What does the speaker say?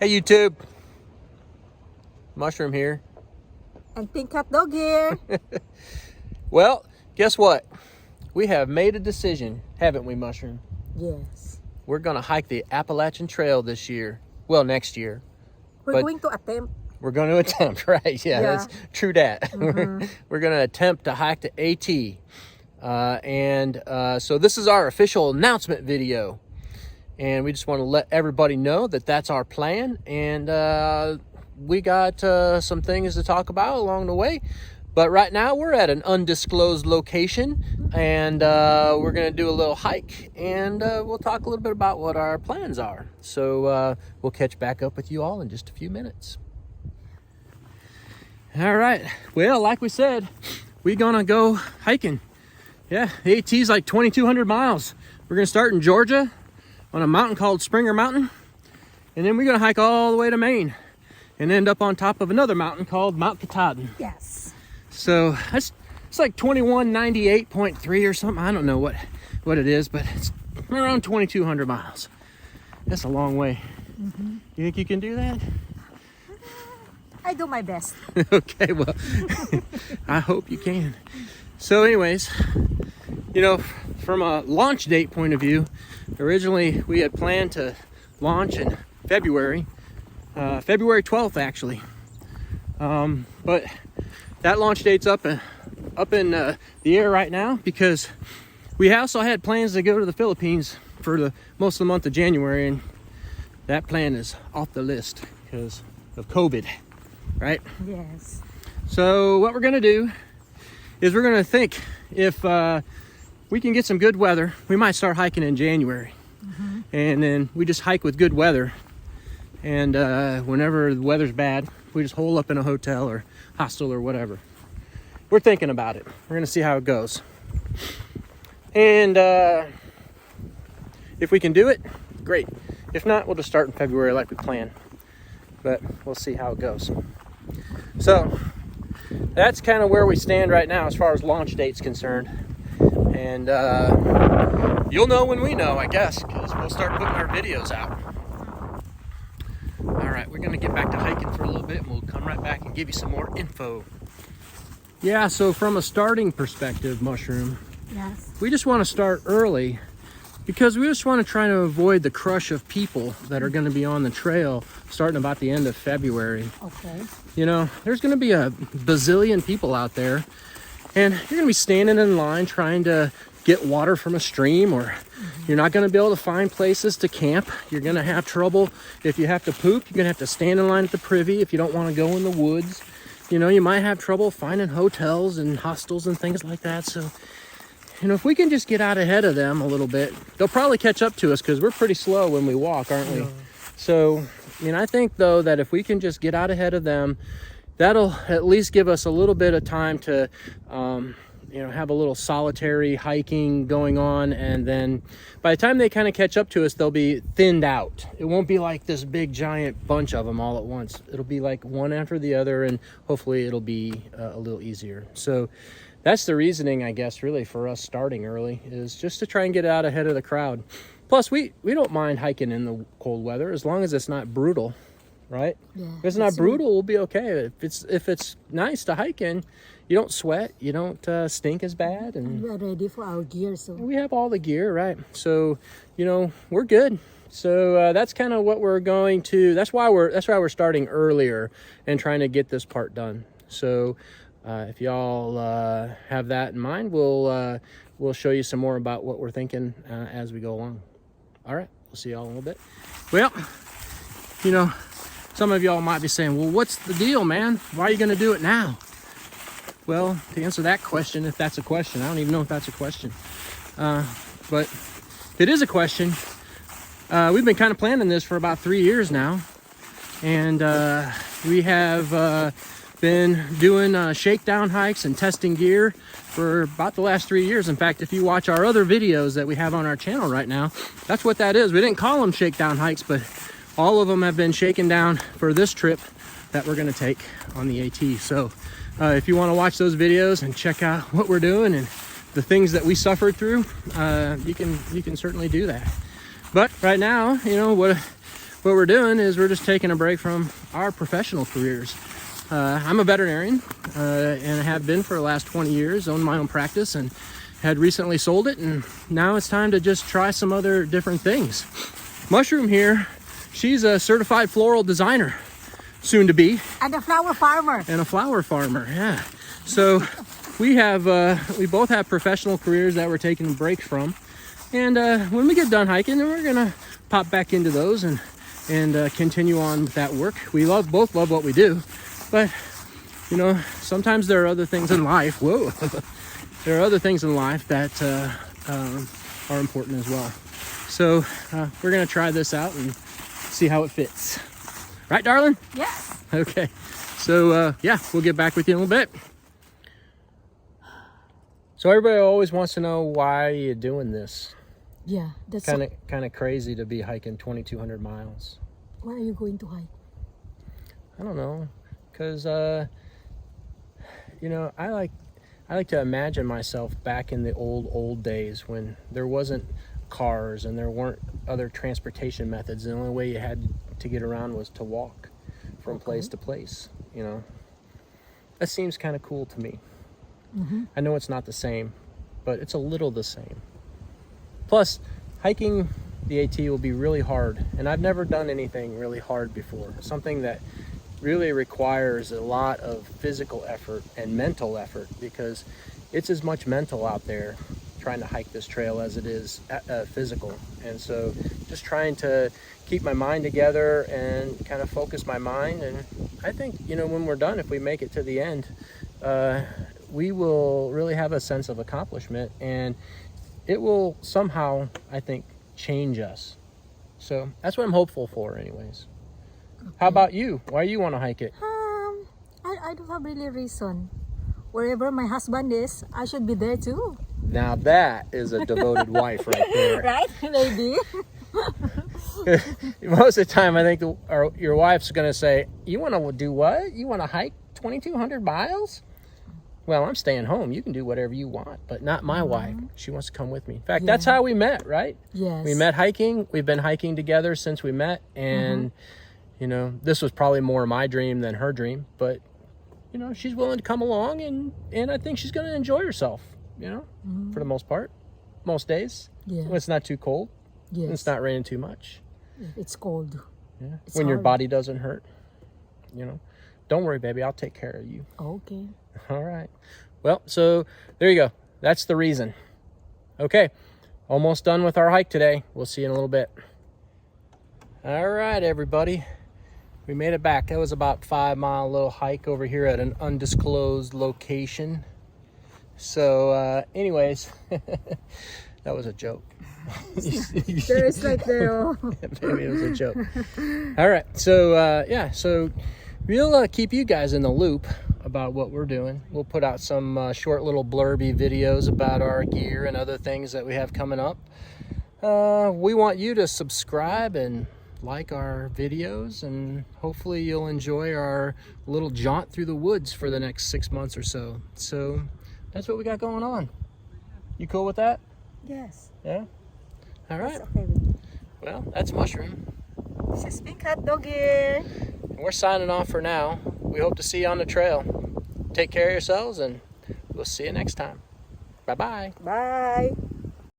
Hey YouTube, Mushroom here. And Pink Cat Dog here. Well, guess what? We have made a decision, haven't we, Mushroom? Yes. We're gonna hike the Appalachian Trail this year. Well, next year. We're going to attempt. We're going to attempt, right? Yeah, that's true that. Mm-hmm. We're gonna attempt to hike the AT. So this is our official announcement video. And we just want to let everybody know that that's our plan. And we got some things to talk about along the way. But right now we're at an undisclosed location. And we're going to do a little hike. And we'll talk a little bit about what our plans are. So we'll catch back up with you all in just a few minutes. All right. Well, like we said, we're going to go hiking. Yeah, the AT is like 2,200 miles. We're going to start in Georgia on a mountain called Springer Mountain. And then we're going to hike all the way to Maine and end up on top of another mountain called Mount Katahdin. Yes. So it's like 2198.3 or something. I don't know what it is, but it's around 2,200 miles. That's a long way. Mm-hmm. You think you can do that? I do my best. Okay, well, I hope you can. So anyways, you know, from a launch date point of view, originally we had planned to launch in February 12th actually. But that launch date's up in the air right now because we also had plans to go to the Philippines for the most of the month of January, and that plan is off the list because of COVID, right? Yes. So what we're gonna do is we're gonna think if we can get some good weather, we might start hiking in January. Mm-hmm. And then we just hike with good weather. And whenever the weather's bad, we just hole up in a hotel or hostel or whatever. We're thinking about it. We're gonna see how it goes. And if we can do it, great. If not, we'll just start in February like we planned. But we'll see how it goes. So that's kind of where we stand right now as far as launch date's concerned. And you'll know when we know, I guess, because we'll start putting our videos out. All right, we're going to get back to hiking for a little bit, and we'll come right back and give you some more info. Yeah, so from a starting perspective, Mushroom, Yes. we just want to start early because we just want to try to avoid the crush of people that are going to be on the trail starting about the end of February. Okay. You know, there's going to be a bazillion people out there, and you're going to be standing in line trying to get water from a stream, or you're not going to be able to find places to camp. You're going to have trouble if you have to poop. You're going to have to stand in line at the privy if you don't want to go in the woods. You know, you might have trouble finding hotels and hostels and things like that. So, you know, if we can just get out ahead of them a little bit, they'll probably catch up to us because we're pretty slow when we walk, aren't we? Yeah. So, I mean, I think, though, that if we can just get out ahead of them, that'll at least give us a little bit of time to, you know, have a little solitary hiking going on. And then by the time they kind of catch up to us, they'll be thinned out. It won't be like this big giant bunch of them all at once. It'll be like one after the other, and hopefully it'll be a little easier. So that's the reasoning, I guess, really for us starting early, is just to try and get out ahead of the crowd. Plus, we don't mind hiking in the cold weather as long as it's not brutal, right? Yeah, if it's not brutal, we'll be okay. If it's nice to hike in, you don't sweat, you don't stink as bad, and we are ready for our gear, so we have all the gear, right? So, you know, we're good. So that's kind of what we're going to. That's why we're starting earlier and trying to get this part done. So if y'all have that in mind, we'll show you some more about what we're thinking as we go along. All right, we'll see y'all in a little bit. Well, you know, some of y'all might be saying, well, what's the deal, man? Why are you going to do it now? Well, to answer that question, if that's a question, I don't even know if that's a question. But if it is a question, we've been kind of planning this for about 3 years now. And we have been doing shakedown hikes and testing gear for about the last 3 years. In fact, if you watch our other videos that we have on our channel right now, that's what that is. We didn't call them shakedown hikes, but all of them have been shaken down for this trip that we're going to take on the AT. So if you want to watch those videos and check out what we're doing and the things that we suffered through, you can certainly do that. But right now, you know, what what we're doing is we're just taking a break from our professional careers. I'm a veterinarian, and I have been for the last 20 years, owned my own practice, and had recently sold it, and now it's time to just try some other different things. Mushroom here, she's a certified floral designer, soon to be. And a flower farmer. And a flower farmer, yeah. So we both have professional careers that we're taking breaks from. And when we get done hiking, then we're gonna pop back into those and continue on with that work. We both love what we do, but you know, sometimes there are other things in life. Whoa, there are other things in life that are important as well. So we're gonna try this out and see how it fits. Right, darling? Yes. Okay. So yeah, we'll get back with you in a little bit. So everybody always wants to know why you're doing this. Yeah, that's Kind of crazy to be hiking 2,200 miles. Why are you going to hike? I don't know, cause you know, I like to imagine myself back in the old days when there wasn't cars and there weren't other transportation methods. The only way you had to get around was to walk from place to place. You know, that seems kind of cool to me. I know it's not the same, but it's a little the same. Plus, hiking the AT will be really hard, and I've never done anything really hard before. Something that really requires a lot of physical effort and mental effort, because it's as much mental out there trying to hike this trail as it is physical. And so just trying to keep my mind together and kind of focus my mind. And I think, you know, when we're done, if we make it to the end, we will really have a sense of accomplishment, and it will somehow, I think, change us. So that's what I'm hopeful for anyways. Okay. How about you? Why do you want to hike it? I don't have really a reason. Wherever my husband is, I should be there too. Now that is a devoted wife right there. Right? Maybe. Most of the time, I think your wife's going to say, you want to do what? You want to hike 2,200 miles? Well, I'm staying home. You can do whatever you want, but not my wife. She wants to come with me. In fact, that's how we met, right? Yes. We met hiking. We've been hiking together since we met. And, you know, this was probably more my dream than her dream. But, you know, she's willing to come along, and I think she's going to enjoy herself, you know, for the most part, most days. Yeah. When it's not too cold. Yes. It's not raining too much. It's cold. Yeah. It's when your hard. body doesn't hurt, you know. Don't worry, baby. I'll take care of you. Okay. All right. Well, so there you go. That's the reason. Okay. Almost done with our hike today. We'll see you in a little bit. All right, everybody. We made it back. That was about 5-mile little hike over here at an undisclosed location. So, anyways, that was a joke. There is like there. Maybe it was a joke. All right. So, yeah. So we'll keep you guys in the loop about what we're doing. We'll put out some short little blurby videos about our gear and other things that we have coming up. We want you to subscribe and like our videos, and hopefully you'll enjoy our little jaunt through the woods for the next 6 months or so. So that's what we got going on. You cool with that? Yes. Yeah? All right. That's okay with me. Well, that's Mushroom. This is Pink Hot Doggy. And we're signing off for now. We hope to see you on the trail. Take care of yourselves, and we'll see you next time. Bye-bye. Bye.